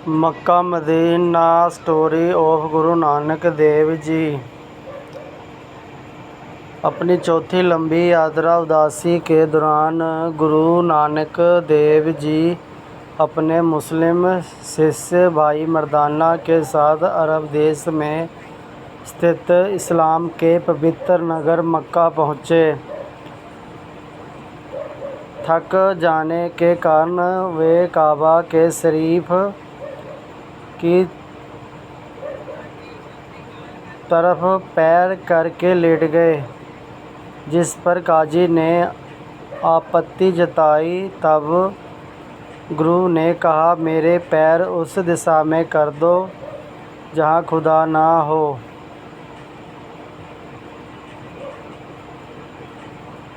Mecca Medina story of Guru Nanak Dev ji. अपनी चौथी लंबी यात्रा उदासी के दौरान गुरु नानक देव जी अपने मुस्लिम शिष्य भाई मर्दाना के साथ अरब देश में स्थित इस्लाम के पवित्र नगर मक्का पहुँचे। थक जाने के कारण वे काबा के शरीफ की तरफ पैर करके लेट गए, जिस पर काजी ने आपत्ति जताई। तब गुरु ने कहा, मेरे पैर उस दिशा में कर दो जहाँ खुदा ना हो।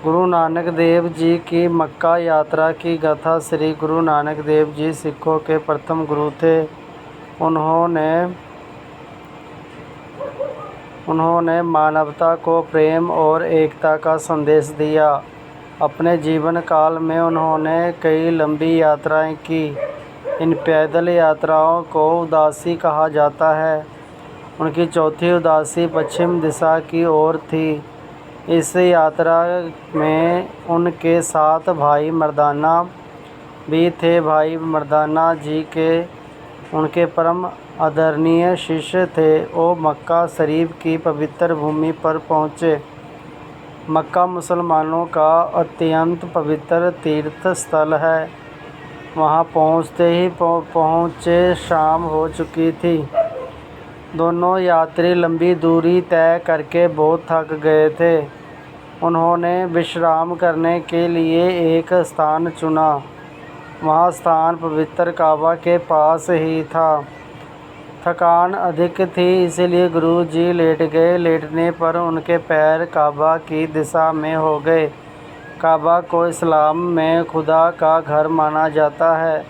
गुरु नानक देव जी की मक्का यात्रा की गाथा। श्री गुरु नानक देव जी सिखों के प्रथम गुरु थे। उन्होंने मानवता को प्रेम और एकता का संदेश दिया। अपने जीवन काल में उन्होंने कई लंबी यात्राएं की। इन पैदल यात्राओं को उदासी कहा जाता है। उनकी चौथी उदासी पश्चिम दिशा की ओर थी। इस यात्रा में उनके साथ भाई मर्दाना भी थे। भाई मर्दाना जी के उनके परम आदरणीय शिष्य थे। वो मक्का शरीफ की पवित्र भूमि पर पहुँचे। मक्का मुसलमानों का अत्यंत पवित्र तीर्थ स्थल है। वहाँ पहुँचते ही पहुँचे शाम हो चुकी थी। दोनों यात्री लंबी दूरी तय करके बहुत थक गए थे। उन्होंने विश्राम करने के लिए एक स्थान चुना। वह स्थान पवित्र काबा के पास ही था। थकान अधिक थी, इसलिए गुरु जी लेट गए। लेटने पर उनके पैर काबा की दिशा में हो गए। काबा को इस्लाम में खुदा का घर माना जाता है।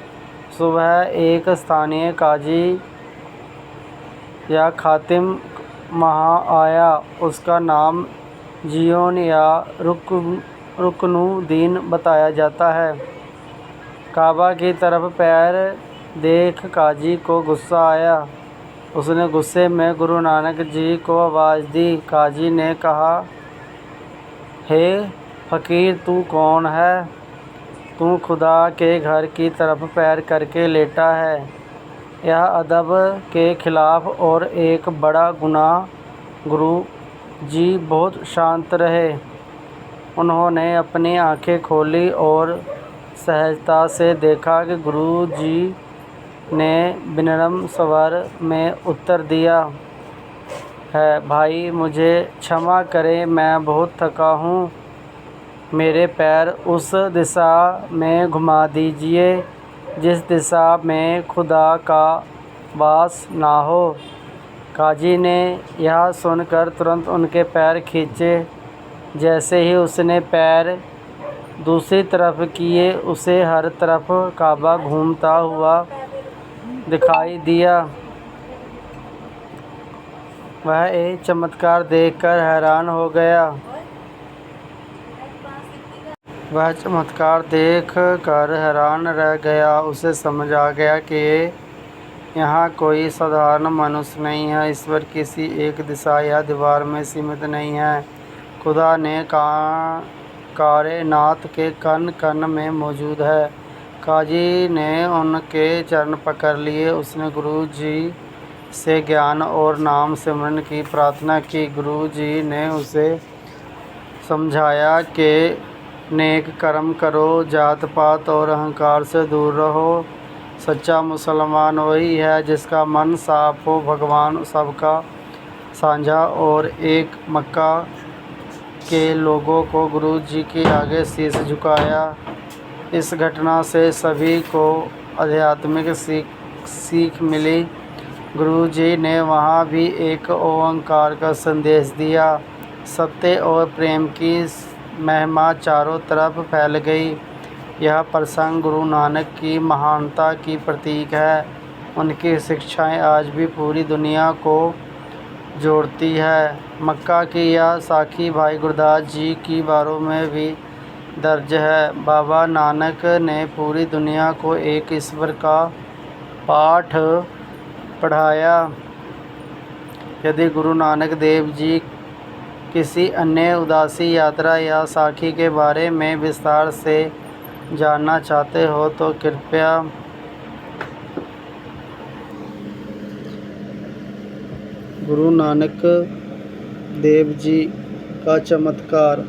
सुबह एक स्थानीय काजी या खातिम वहाँ आया। उसका नाम जियोन या रुकनुद्दीन बताया जाता है। काबा की तरफ पैर देख काजी को गुस्सा आया। उसने गुस्से में गुरु नानक जी को आवाज़ दी। काजी ने कहा, हे फ़कीर, तू कौन है? तू खुदा के घर की तरफ पैर करके लेटा है। यह अदब के खिलाफ और एक बड़ा गुनाह। गुरु जी बहुत शांत रहे। उन्होंने अपनी आंखें खोली और सहजता से देखा कि गुरु जी ने विनम्र स्वर में उत्तर दिया है, भाई मुझे क्षमा करें, मैं बहुत थका हूँ। मेरे पैर उस दिशा में घुमा दीजिए जिस दिशा में खुदा का वास ना हो। काजी ने यह सुनकर तुरंत उनके पैर खींचे। जैसे ही उसने पैर दूसरी तरफ किए, उसे हर तरफ काबा घूमता हुआ दिखाई दिया। वह एक चमत्कार देखकर हैरान हो गया। वह चमत्कार देख कर हैरान रह गया। उसे समझ आ गया कि यहाँ कोई साधारण मनुष्य नहीं है। ईश्वर किसी एक दिशा या दीवार में सीमित नहीं है। खुदा ने कायनात के कण कण में मौजूद है। काजी ने उनके चरण पकड़ लिए। उसने गुरु जी से ज्ञान और नाम सिमरन की प्रार्थना की। गुरु जी ने उसे समझाया कि नेक कर्म करो, जात पात और अहंकार से दूर रहो। सच्चा मुसलमान वही है जिसका मन साफ हो। भगवान सबका साझा और एक। मक्का के लोगों को गुरु जी के आगे शीश झुकाया। इस घटना से सभी को आध्यात्मिक सीख मिली। गुरु जी ने वहाँ भी एक ओंकार का संदेश दिया। सत्य और प्रेम की महिमा चारों तरफ फैल गई। यह प्रसंग गुरु नानक की महानता की प्रतीक है। उनकी शिक्षाएं आज भी पूरी दुनिया को जोड़ती है। मक्का की यह साखी भाई गुरदास जी की बारों में भी दर्ज है। बाबा नानक ने पूरी दुनिया को एक ईश्वर का पाठ पढ़ाया। यदि गुरु नानक देव जी किसी अन्य उदासी यात्रा या साखी के बारे में विस्तार से जानना चाहते हो तो कृपया गुरु नानक देव जी का चमत्कार